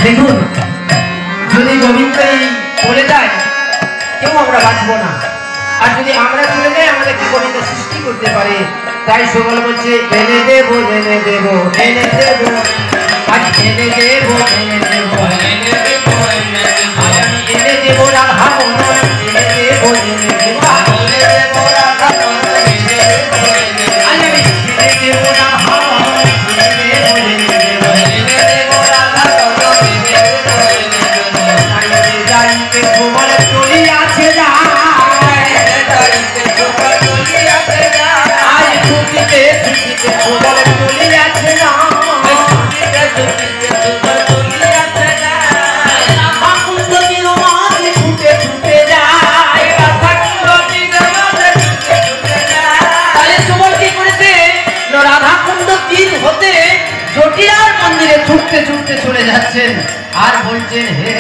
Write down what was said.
দেখুন, যদি গোবিন্দই চলে যায় কেউ আমরা বাঁচবো না, আর যদি আমরা চলে যাই আমাদের কি গোবিন্দ সৃষ্টি করতে পারে। তাই সুবল বলছে এনে দেবো এনে দেবো এনে দেবো, আজ এনে দেবো এনে দেবো এনে দেবো, আজ আমি এনে দেবো রাধা মোহন এনে দেবো এনে দেবো, এনে দেবো রাধা মোহন এনে দেবো, আজ আমি এনে দেবো রাধা মোহন এনে দেবো এনে দেবো, এনে দেবো রাধা মোহন এনে দেবো এনে দেবো, আইতে যাইতে সুবল চলি আছে যা, আইতে যাইতে সুবল চলি আছে যা, আজ ছুটিতে ছুটিতে সুবল চলি আছে যা, ছুটিতে ছুটিতে সুবল চলি আছে যা, রাধা কুণ্ড তীরমাঝে ছুটে ছুটে যায়, রাধা কুণ্ড তীরমাঝে ছুটে ছুটে যায়। তাহলে সুবল কি করেছে? রাধা কুণ্ড তীর হতে জটিলার মন্দিরে ছুটতে ছুটতে চলে যাচ্ছেন আর বলছেন হে